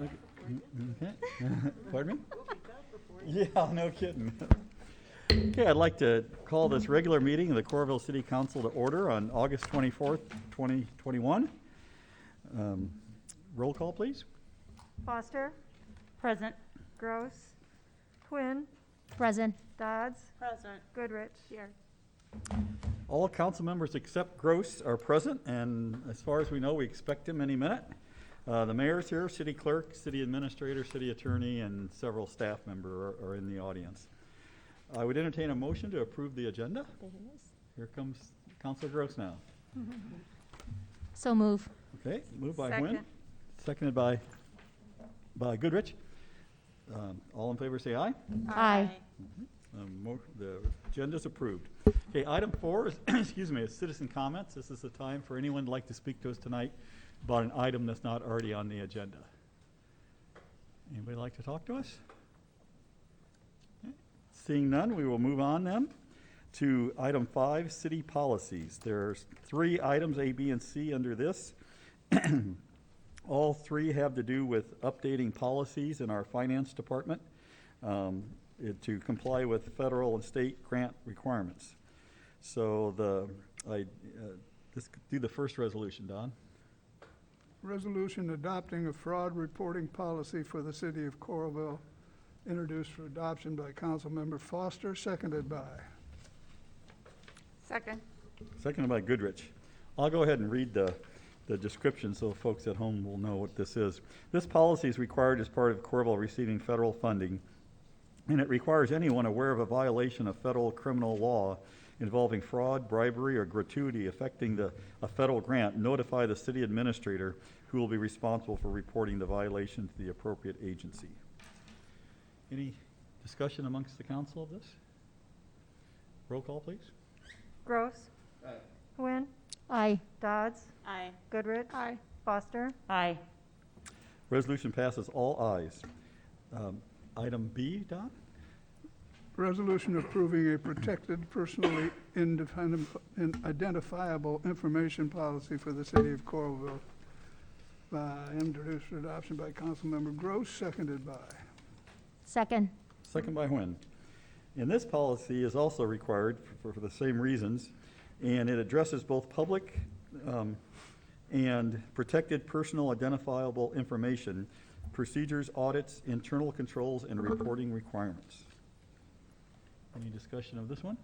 Okay. Pardon me? Yeah, no kidding. Okay, I'd like to call this regular meeting of the Coralville City Council to order on August 24th, 2021. Roll call, please. Foster. Present. Gross. Quinn. Present. Dodds. Present. Goodrich. Here. All council members except Gross are present, and as far as we know, we expect him any minute. The mayor's here, city clerk, city administrator, city attorney, and several staff members are in the audience. I would entertain a motion to approve the agenda. There he is. Here comes Councilor Gross now. So move. Okay, moved by Second. Nguyen, seconded by Goodrich. All in favor say aye. Aye. The agenda's approved. Okay, item 4 is, excuse me, is citizen comments. This is the time for anyone who'd like to speak to us tonight about an item that's not already on the agenda. Anybody like to talk to us? Okay. Seeing none, we will move on then to item 5, city policies. There's 3 items, A, B, and C under this. All 3 have to do with updating policies in our finance department to comply with federal and state grant requirements. So let's do the first resolution, Don. Resolution adopting a fraud reporting policy for the city of Coralville, introduced for adoption by Councilmember Foster, seconded by. Second. Seconded by Goodrich. I'll go ahead and read the description so folks at home will know what this is. This policy is required as part of Coralville receiving federal funding, and it requires anyone aware of a violation of federal criminal law involving fraud, bribery, or gratuity affecting a federal grant notify the city administrator, who will be responsible for reporting the violation to the appropriate agency. Any discussion amongst the council of this? Roll call, please. Gross. Aye. Quinn. Aye. Dodds. Aye. Goodrich. Aye. Foster. Aye. Resolution passes all ayes. Item B, Don? Resolution approving a protected, personally identifiable information policy for the city of Coralville, introduced for adoption by Councilmember Gross, seconded by. Second. Second by Nguyen. And this policy is also required for the same reasons, and it addresses both public and protected personal identifiable information, procedures, audits, internal controls, and reporting requirements. Any discussion of this one?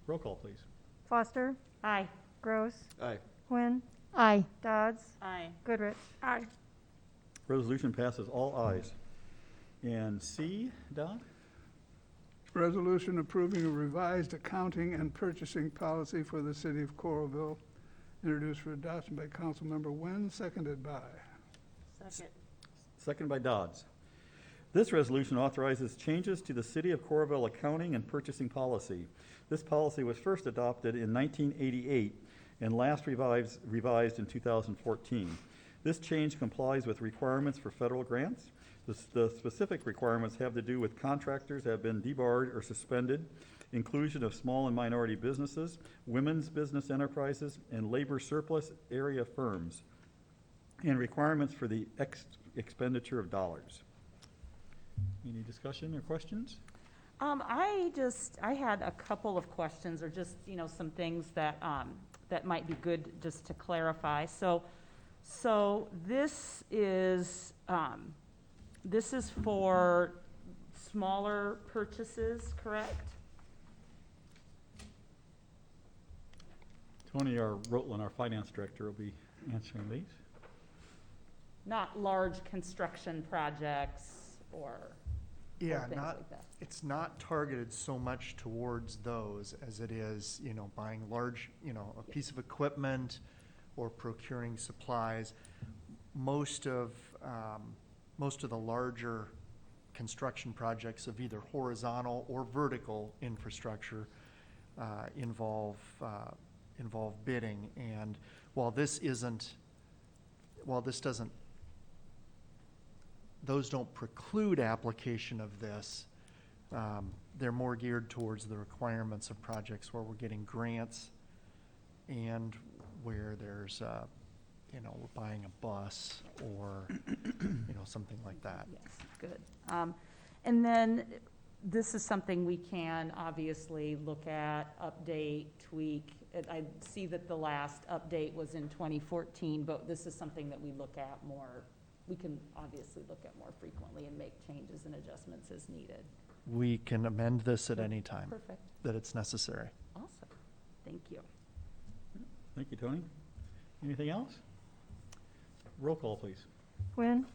Roll call, please. Foster. Aye. Gross. Aye. Quinn. Aye. Dodds. Aye. Goodrich. Aye. Resolution passes all ayes. And C, Don? Resolution approving a revised accounting and purchasing policy for the city of Coralville, introduced for adoption by Councilmember Nguyen, seconded by. Second. Second by Dodds. This resolution authorizes changes to the City of Coralville accounting and purchasing policy. This policy was first adopted in 1988 and last revised in 2014. This change complies with requirements for federal grants. The specific requirements have to do with contractors that have been debarred or suspended, inclusion of small and minority businesses, women's business enterprises, and labor surplus area firms, and requirements for the expenditure of dollars. Any discussion or questions? I had a couple of questions, or just, some things that, that might be good just to clarify. So this is for smaller purchases, correct? Tony Rotland, our finance director, will be answering these. Not large construction projects or Yeah, things not, like that. it's not targeted so much towards those as it is, buying large, a piece of equipment or procuring supplies. Most of the larger construction projects of either horizontal or vertical infrastructure involve bidding. And while those don't preclude application of this, they're more geared towards the requirements of projects where we're getting grants and where there's you know, we're buying a bus or, you know, something like that. Yes, good. And then this is something we can obviously look at, update, tweak. I see that the last update was in 2014, but this is something that we look at more, we can obviously look at more frequently and make changes and adjustments as needed. We can amend this at any time Perfect. that it's necessary. Awesome. Thank you. Thank you, Tony. Anything else? Roll call, please. Quinn,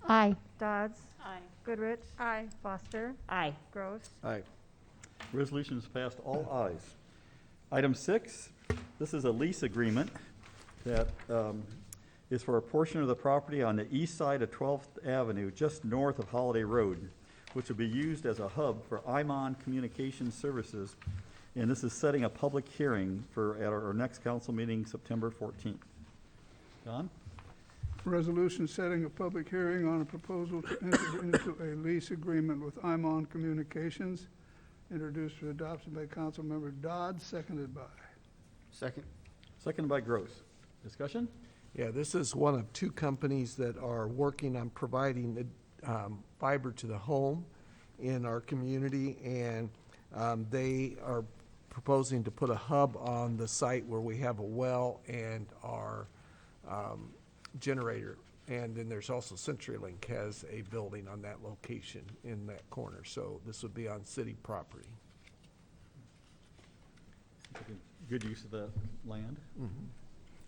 Aye. Dodds, Aye. Goodrich. Aye. Foster, Aye. Gross. Aye. Resolution is passed, all ayes. Item 6, this is a lease agreement that is for a portion of the property on the east side of 12th Avenue, just north of Holiday Road, which will be used as a hub for IMON Communication Services. And this is setting a public hearing for at our next council meeting, September 14th. Don? Resolution setting a public hearing on a proposal to enter into a lease agreement with IMON Communications, introduced for adoption by Councilmember Dodd, seconded by. Second. Seconded by Gross. Discussion? Yeah, this is one of two companies that are working on providing the fiber to the home in our community, and they are proposing to put a hub on the site where we have a well and our generator. And then there's also CenturyLink has a building on that location in that corner, so this would be on city property. Good use of the land.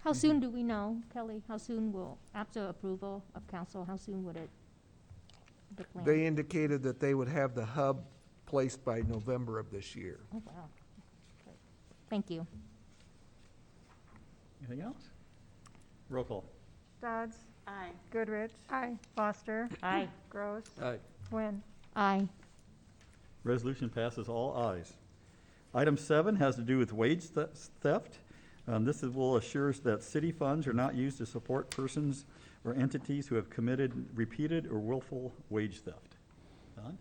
How soon do we know, Kelly? How soon will, after approval of council, how soon would it, the plan? They indicated that they would have the hub placed by November of this year. Oh, wow. Great. Thank you. Anything else? Roll call. Dodds, Aye. Goodrich. Aye. Foster, Aye. Gross. Aye. Quinn. Aye. Resolution passes, all ayes. Item 7 has to do with wage theft. Will assure that city funds are not used to support persons or entities who have committed repeated or willful wage theft. Don?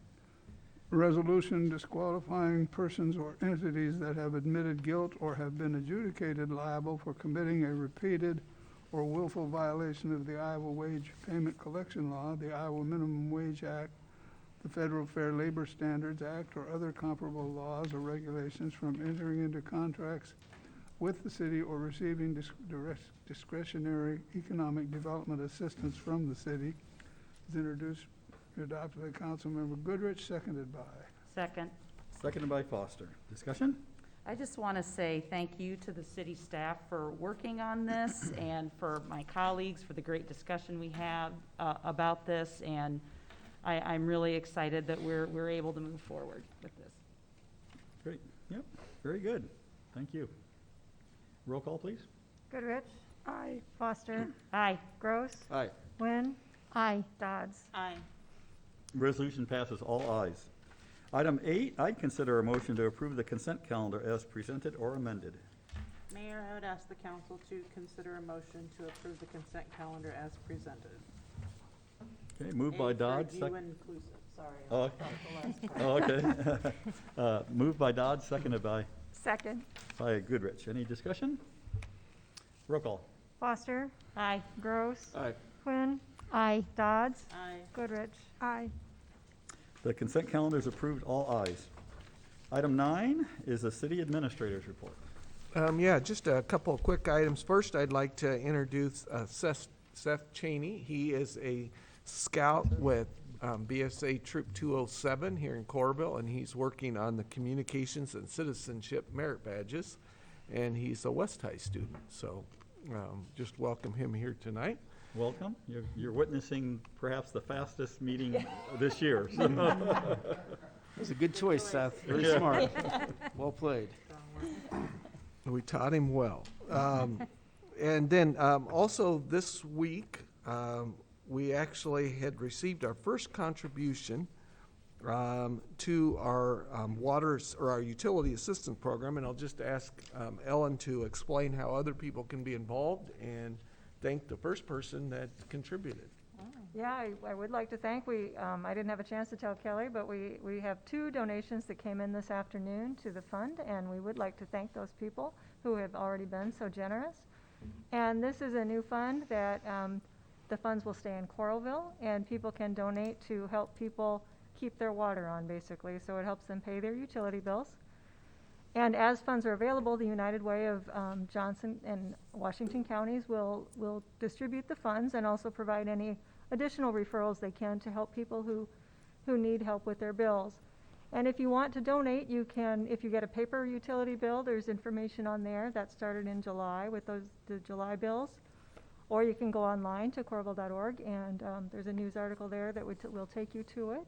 Resolution disqualifying persons or entities that have admitted guilt or have been adjudicated liable for committing a repeated or willful violation of the Iowa Wage Payment Collection Law, the Iowa Minimum Wage Act, the Federal Fair Labor Standards Act, or other comparable laws or regulations from entering into contracts with the city or receiving discretionary economic development assistance from the city, is introduced and adopted by Councilmember Goodrich, seconded by. Second. Seconded by Foster. Discussion? I just want to say thank you to the city staff for working on this and for my colleagues for the great discussion we have about this. And I'm really excited that we're able to move forward with this. Great. Yep. Very good. Thank you. Roll call, please. Goodrich. Aye. Foster, Aye. Gross. Aye. Quinn. Aye. Dodds. Aye. Resolution passes, all ayes. Item 8, I'd consider a motion to approve the consent calendar as presented or amended. Mayor, I would ask the council to consider a motion to approve the consent calendar as presented. Okay, moved by And for Dodd. you inclusive, sorry. I Oh, left out the last part. Oh, okay. Moved by Dodd, seconded by Second. Goodrich. Any discussion? Roll call. Foster, Aye. Gross. Aye. Quinn. Aye. Dodds. Aye. Goodrich. Aye. The consent calendar is approved, all ayes. Item 9 is the city administrator's report. Yeah, just a couple of quick items. First, I'd like to introduce Seth Cheney. He is a scout with BSA Troop 207 here in Coralville, and he's working on the communications and citizenship merit badges, and he's a West High student. So just welcome him here tonight. Welcome. You're witnessing perhaps the fastest meeting this year. That was a good choice, Seth. Very Yeah. smart. Well played. We taught him well. And then also this week, we actually had received our first contribution to our our utility assistance program. And I'll just ask Ellen to explain how other people can be involved and thank the first person that contributed. Yeah, I would like to thank, I didn't have a chance to tell Kelly, but we have 2 donations that came in this afternoon to the fund, and we would like to thank those people who have already been so generous. And this is a new fund that the funds will stay in Coralville, and people can donate to help people keep their water on, basically. So it helps them pay their utility bills. And as funds are available, the United Way of Johnson and Washington counties will distribute the funds and also provide any additional referrals they can to help people who need help with their bills. And if you want to donate, you can, if you get a paper utility bill, there's information on there that started in July with the July bills. Or you can go online to coralville.org, and there's a news article there that will take you to it.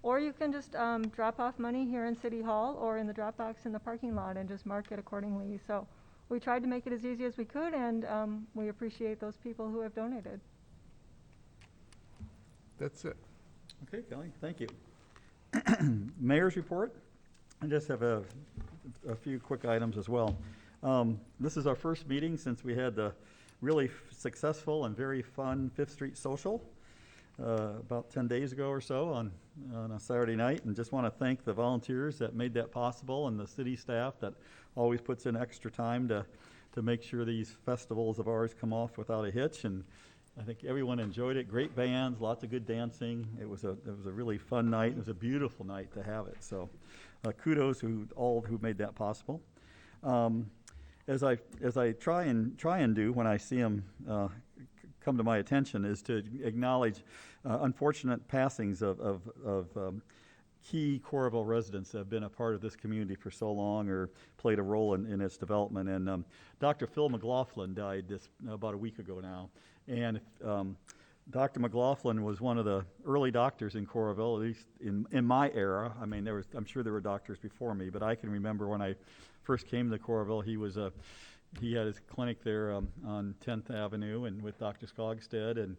Or you can just drop off money here in City Hall or in the drop box in the parking lot and just mark it accordingly. So we tried to make it as easy as we could, and we appreciate those people who have donated. That's it. Okay, Kelly, thank you. Mayor's report. I just have a few quick items as well. This is our first meeting since we had the really successful and very fun Fifth Street Social about 10 days ago or so on a Saturday night, and just want to thank the volunteers that made that possible and the city staff that always puts in extra time to make sure these festivals of ours come off without a hitch. And I think everyone enjoyed it. Great bands, lots of good dancing. It was a really fun night. It was a beautiful night to have it. So kudos to all who made that possible. As I try and do when I see them come to my attention, is to acknowledge unfortunate passings of key Coralville residents that have been a part of this community for so long or played a role in its development. And Dr. Phil McLaughlin died about a week ago now. And Dr. McLaughlin was one of the early doctors in Coralville, at least in my era. I mean, I'm sure there were doctors before me, but I can remember when I first came to Coralville, he had his clinic there on 10th Avenue and with Dr. Skogstad, and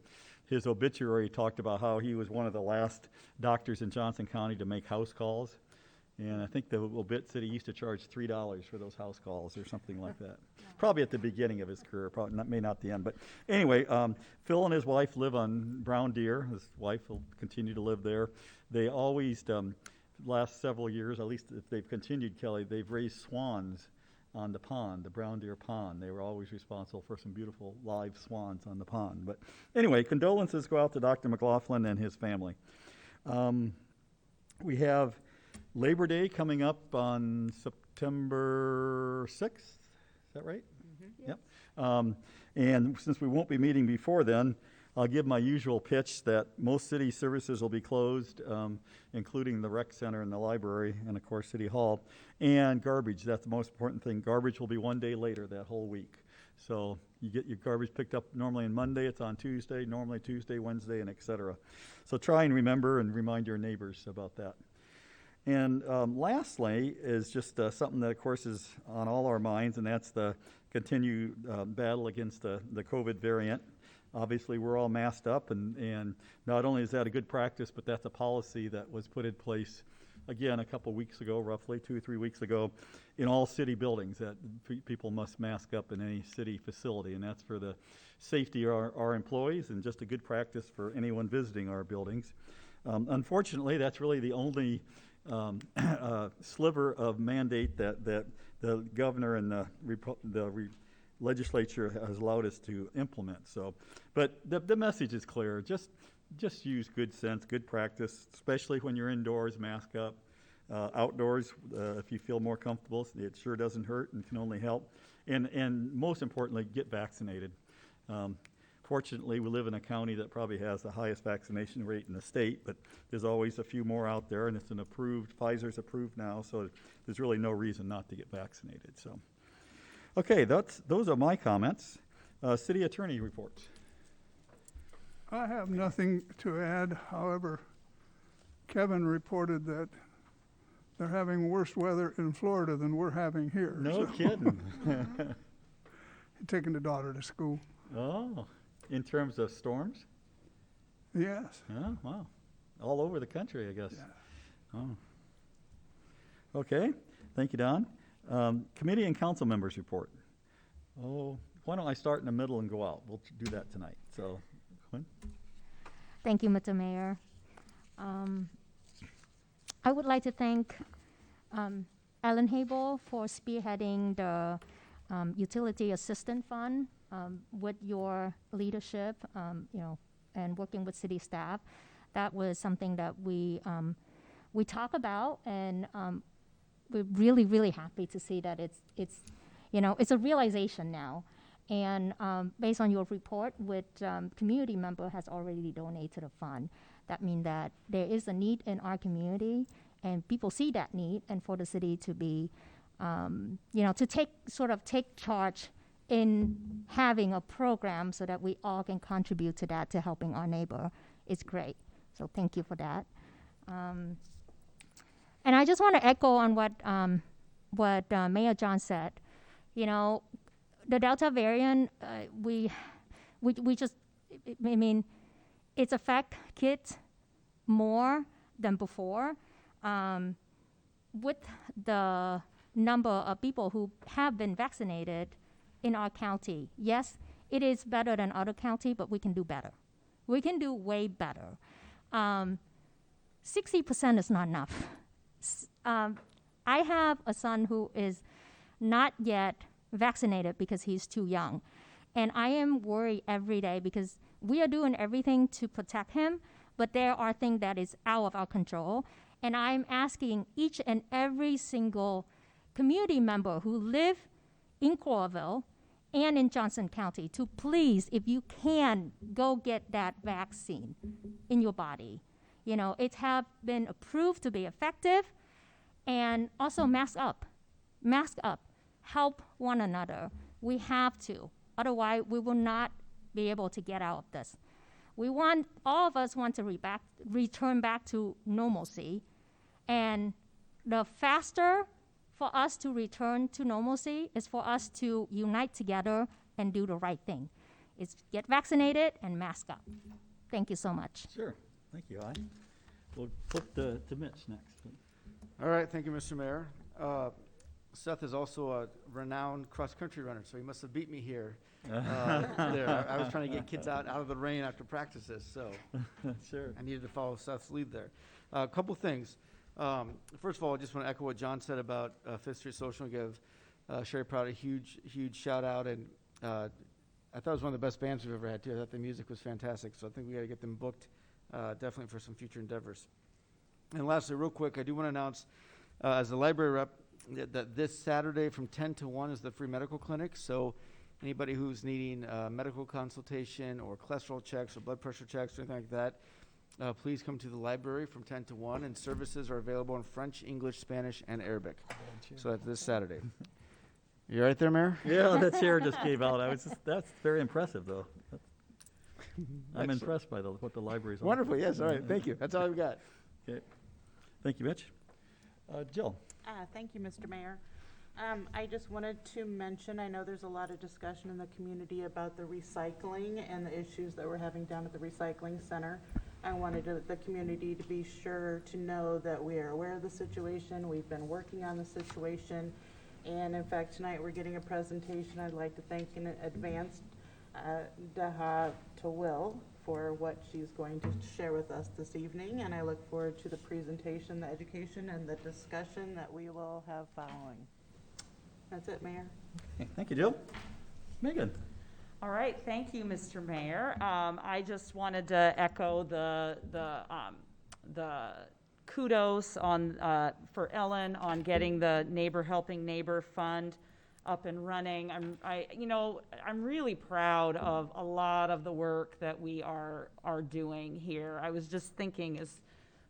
his obituary talked about how he was one of the last doctors in Johnson County to make house calls. And I think the obit said he used to charge $3 for those house calls or something like that. Probably at the beginning of his career, probably may not the end. But anyway, Phil and his wife live on Brown Deer. His wife will continue to live there. They always, last several years, at least if they've continued, Kelly, they've raised swans on the pond, the Brown Deer Pond. They were always responsible for some beautiful live swans on the pond. But anyway, condolences go out to Dr. McLaughlin and his family. We have Labor Day coming up on September 6th. Is that right? Mm-hmm. Yep. And since we won't be meeting before then, I'll give my usual pitch that most city services will be closed, including the rec center and the library and, of course, City Hall. And garbage, that's the most important thing. Garbage will be one day later that whole week. So you get your garbage picked up normally on Monday, it's on Tuesday, normally Tuesday, Wednesday, and et cetera. So try and remember and remind your neighbors about that. And lastly is just something that, of course, is on all our minds, and that's the continued battle against the COVID variant. Obviously, we're all masked up, and not only is that a good practice, but that's a policy that was put in place, again, a couple weeks ago, roughly 2 or 3 weeks ago, in all city buildings, that people must mask up in any city facility, and that's for the safety of our employees and just a good practice for anyone visiting our buildings. Unfortunately, that's really the only sliver of mandate that the governor and the legislature has allowed us to implement. So, but the message is clear. Just use good sense, good practice, especially when you're indoors, mask up. Outdoors, if you feel more comfortable, it sure doesn't hurt and can only help. And most importantly, get vaccinated. Fortunately, we live in a county that probably has the highest vaccination rate in the state, but there's always a few more out there, and it's Pfizer's approved now, so there's really no reason not to get vaccinated. So, okay, those are my comments. City Attorney reports. I have nothing to add. However, Kevin reported that they're having worse weather in Florida than we're having here. No kidding. He's taking the daughter to school. Oh, in terms of storms? Yes. Oh, wow. All over the country, I guess. Yeah. Oh. Okay, thank you, Don. Committee and council members report. Oh, why don't I start in the middle and go out? We'll do that tonight. So, Quinn? Thank you, Mr. Mayor. I would like to thank Alan Habel for spearheading the utility assistant fund, with your leadership, and working with city staff. That was something that we talk about, and we're really, really happy to see that it's a realization now. And based on your report, with community member has already donated to the fund. That means that there is a need in our community, and people see that need, and for the city to be, to take charge in having a program so that we all can contribute to that, to helping our neighbor, is great. So thank you for that. And I just want to echo on what Mayor John said. The Delta variant, we just, it's affect kids more than before. With the number of people who have been vaccinated in our county, yes, it is better than other county, but we can do better. We can do way better. 60% is not enough. I have a son who is not yet vaccinated because he's too young. And I am worried every day because we are doing everything to protect him, but there are things that is out of our control. And I'm asking each and every single community member who live in Coralville and in Johnson County to please, if you can, go get that vaccine in your body. It have been approved to be effective. And also mask up. Mask up. Help one another. We have to. Otherwise, we will not be able to get out of this. All of us want to return back to normalcy. And the faster for us to return to normalcy is for us to unite together and do the right thing. It's get vaccinated and mask up. Thank you so much. Sure. Thank you, I. We'll flip to Mitch next. All right, thank you, Mr. Mayor. Seth is also a renowned cross-country runner, so he must have beat me here. There. I was trying to get kids out of the rain after practices, so Sure. I needed to follow Seth's lead there. A couple things. First of all, I just want to echo what John said about Fifth Street Social and give Sherry Proud a huge shout out. And I thought it was one of the best bands we've ever had, too. I thought the music was fantastic, so I think we got to get them booked definitely for some future endeavors. And lastly, real quick, I do want to announce as a library rep that this Saturday from 10 to 1 is the free medical clinic. So anybody who's needing medical consultation or cholesterol checks or blood pressure checks or anything like that, please come to the library from 10 to 1. And services are available in French, English, Spanish, and Arabic. So that's this Saturday. You right there, Mayor? Yeah, that chair just gave out. That's very impressive, though. I'm Excellent. impressed by what the library's on. Wonderful, yes, all right, thank you. That's all I've got. Okay. Thank you, Mitch. Jill. Thank you, Mr. Mayor. I just wanted to mention, I know there's a lot of discussion in the community about the recycling and the issues that we're having down at the recycling center. I wanted the community to be sure to know that we are aware of the situation. We've been working on the situation. And in fact, tonight we're getting a presentation. I'd like to thank in advance Daha Tawil for what she's going to share with us this evening. And I look forward to the presentation, the education, and the discussion that we will have following. That's it, Mayor. Okay, thank you, Jill. Megan. All right, thank you, Mr. Mayor. I just wanted to echo the kudos on for Ellen on getting the Neighbor Helping Neighbor Fund up and running. I'm really proud of a lot of the work that we are doing here. I was just thinking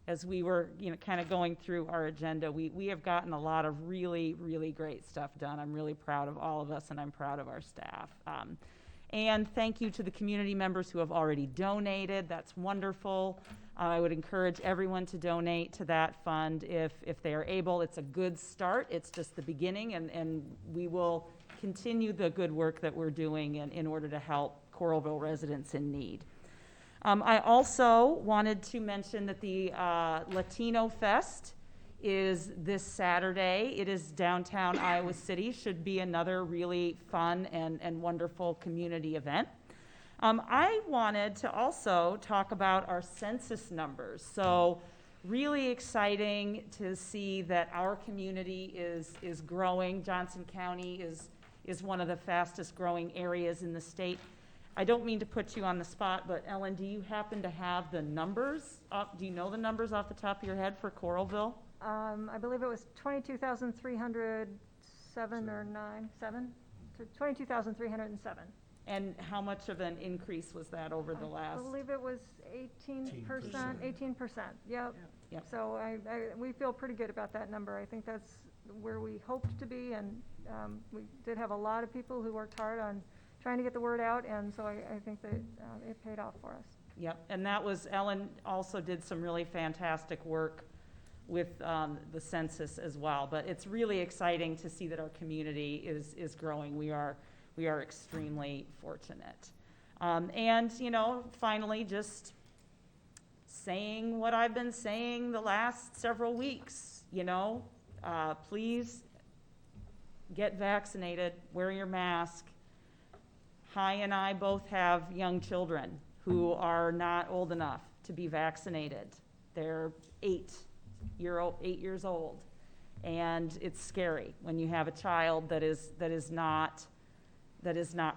as we were kind of going through our agenda, we have gotten a lot of really, really great stuff done. I'm really proud of all of us, and I'm proud of our staff. And thank you to the community members who have already donated. That's wonderful. I would encourage everyone to donate to that fund if they are able. It's a good start. It's just the beginning, and we will continue the good work that we're doing in order to help Coralville residents in need. I also wanted to mention that the Latino Fest is this Saturday. It is downtown Iowa City. Should be another really fun and wonderful community event. I wanted to also talk about our census numbers. So really exciting to see that our community is growing. Johnson County is is one of the fastest growing areas in the state. I don't mean to put you on the spot, but Ellen, do you happen to have the numbers? Do you know the numbers off the top of your head for Coralville? I believe it was 22,307 or 7? 22,307. And how much of an increase was that over the last? I believe it was 18%, 18%, yep. Yep. So we feel pretty good about that number. I think that's where we hoped to be, and we did have a lot of people who worked hard on trying to get the word out, and so I think that it paid off for us. Yep, and that was, Ellen also did some really fantastic work with the census as well. But it's really exciting to see that our community is growing. We are extremely fortunate. And, you know, finally, just saying what I've been saying the last several weeks, you know, please get vaccinated, wear your mask. Hi and I both have young children who are not old enough to be vaccinated. They're 8 years old. And it's scary when you have a child that is not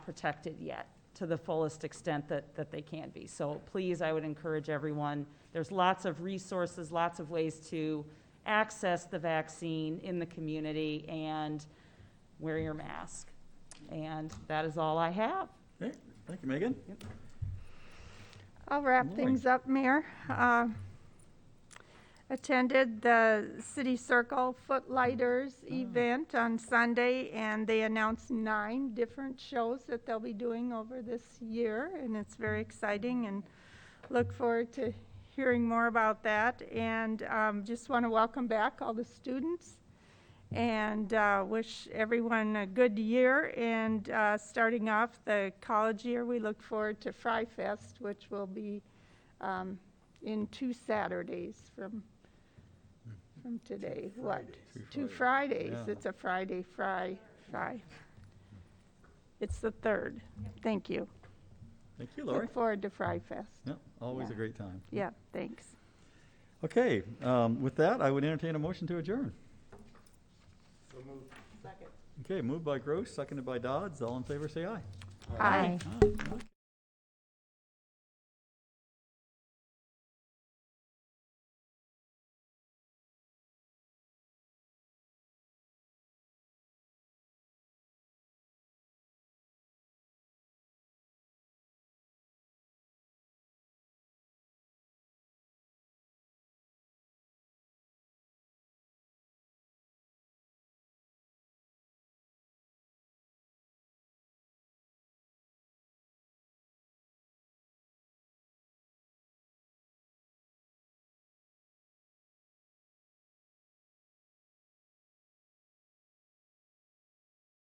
protected yet to the fullest extent that they can be. So please, I would encourage everyone, there's lots of resources, lots of ways to access the vaccine in the community, and wear your mask. And that is all I have. Okay, thank you, Megan. I'll wrap Good things up, Mayor. Attended the City Circle Footlighters event on Sunday, and they announced 9 different shows that they'll be doing over this year, and it's very exciting, and look forward to hearing more about that. And just want to welcome back all the students, and wish everyone a good year. And starting off the college year, we look forward to Fry Fest, which will be in 2 Saturdays from today. What? 2 Fridays. Yeah. It's a Friday, Fry. It's the 3rd. Thank you. Thank you, Lori. Look forward to Fry Fest. Yeah, always a Yeah. great time. Yeah, thanks. Okay, with that, I would entertain a motion to adjourn. Second. Okay, moved by Gross, seconded by Dodds. All in favor, say aye. Aye. Aye.